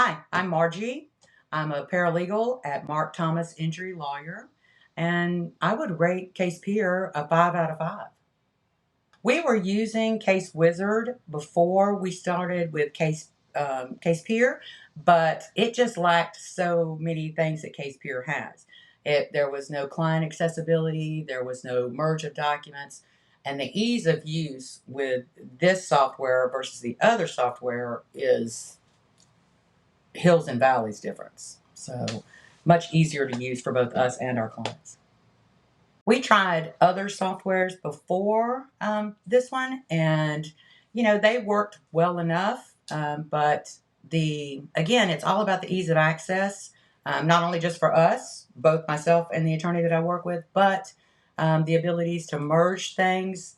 Hi, I'm Margie. I'm a paralegal at Mark Thomas Injury Lawyer, and I would rate CASEpeer a 5 out of 5. We were using Case Wizard before we started with CASEpeer, but it just lacked so many things that CASEpeer has. There was no client accessibility, there was no merge of documents, and the ease of use with this software versus the other software is hills and valleys difference. So much easier to use for both us and our clients. We tried other softwares before this one, and they worked well enough. But again, it's all about the ease of access, not only just for us, both myself and the attorney that I work with, but the abilities to merge things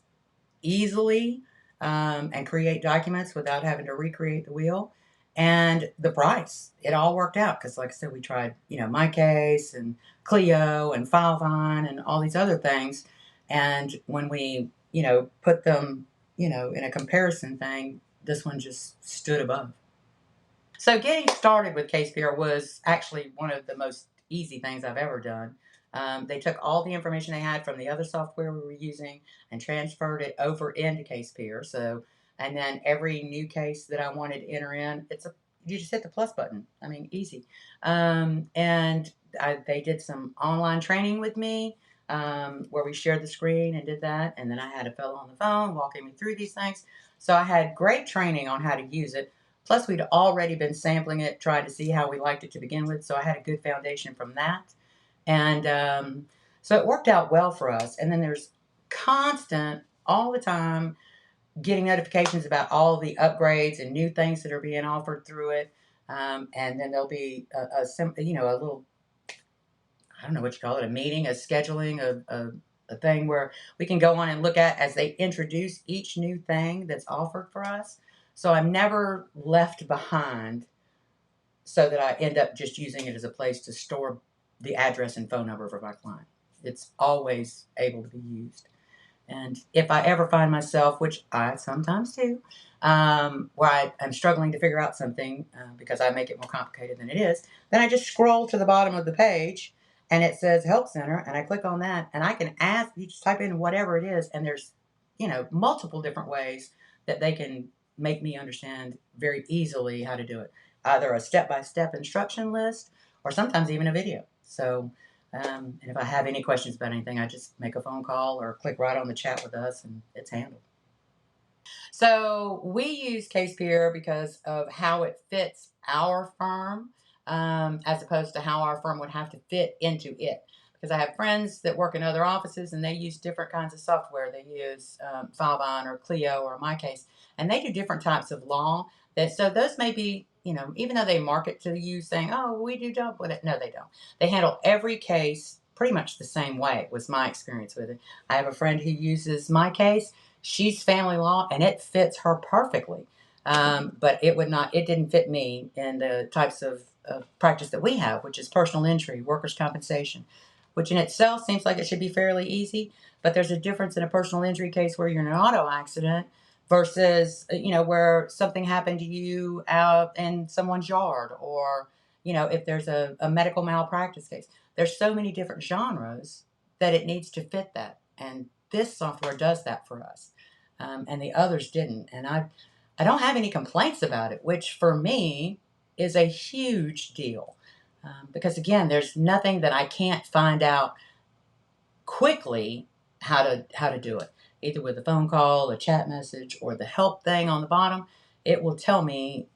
easily and create documents without having to recreate the wheel. And the price, it all worked out because, like I said, we tried, My Case and Clio and Filevine and all these other things. And when we, put them, in a comparison thing, this one just stood above. So getting started with CASEpeer was actually one of the most easy things I've ever done. They took all the information they had from the other software we were using and transferred it over into CASEpeer. And then every new case that I wanted to enter in, you just hit the plus button. I mean, easy. They did some online training with me where we shared the screen and did that. And then I had a fellow on the phone walking me through these things. So I had great training on how to use it. Plus, we'd already been sampling it, trying to see how we liked it to begin with. So I had a good foundation from that. And so it worked out well for us. And then there's constant, all the time, getting notifications about all the upgrades and new things that are being offered through it. And then there'll be a little, I don't know what you call it, a meeting, a scheduling, a thing where we can go on and look at as they introduce each new thing that's offered for us. So I'm never left behind so that I end up just using it as a place to store the address and phone number for my client. It's always able to be used. And if I ever find myself, which I sometimes do, where I'm struggling to figure out something because I make it more complicated than it is, then I just scroll to the bottom of the page and it says Help Center, and I click on that, and I can ask, you just type in whatever it is, and there's, multiple different ways that they can make me understand very easily how to do it. Either a step-by-step instruction list or sometimes even a video. So, and if I have any questions about anything, I just make a phone call or click right on the chat with us, and it's handled. So we use CASEpeer because of how it fits our firm, as opposed to how our firm would have to fit into it. Because I have friends that work in other offices and they use different kinds of software. They use Filevine or Clio or MyCase, and they do different types of law. So those may be, even though they market to you saying, "Oh, we do job with it," no, they don't. They handle every case pretty much the same way. Was my experience with it. I have a friend who uses MyCase. She's family law, and it fits her perfectly. But it didn't fit me in the types of practice that we have, which is personal injury, workers' compensation, which in itself seems like it should be fairly easy. But there's a difference in a personal injury case where you're in an auto accident versus, where something happened to you out in someone's yard, or, if there's a medical malpractice case. There's so many different genres that it needs to fit that. And this software does that for us. And the others didn't. And I don't have any complaints about it, which for me is a huge deal. Because again, there's nothing that I can't find out quickly how to do it. Either with a phone call, a chat message, or the help thing on the bottom. It will tell me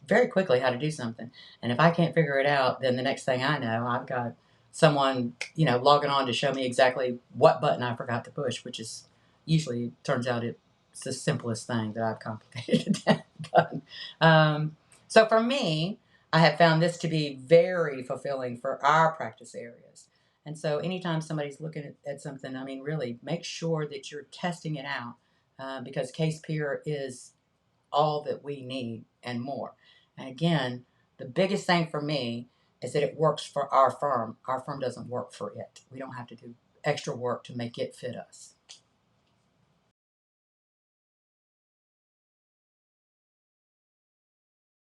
very quickly how to do something. And if I can't figure it out, then the next thing I know, I've got someone, logging on to show me exactly what button I forgot to push, which is usually turns out it's the simplest thing that I've complicated done. So for me, I have found this to be very fulfilling for our practice areas. And so anytime somebody's looking at something, I mean, really make sure that you're testing it out because CASEpeer is all that we need and more. And again, the biggest thing for me is that it works for our firm. Our firm doesn't work for it. We don't have to do extra work to make it fit us.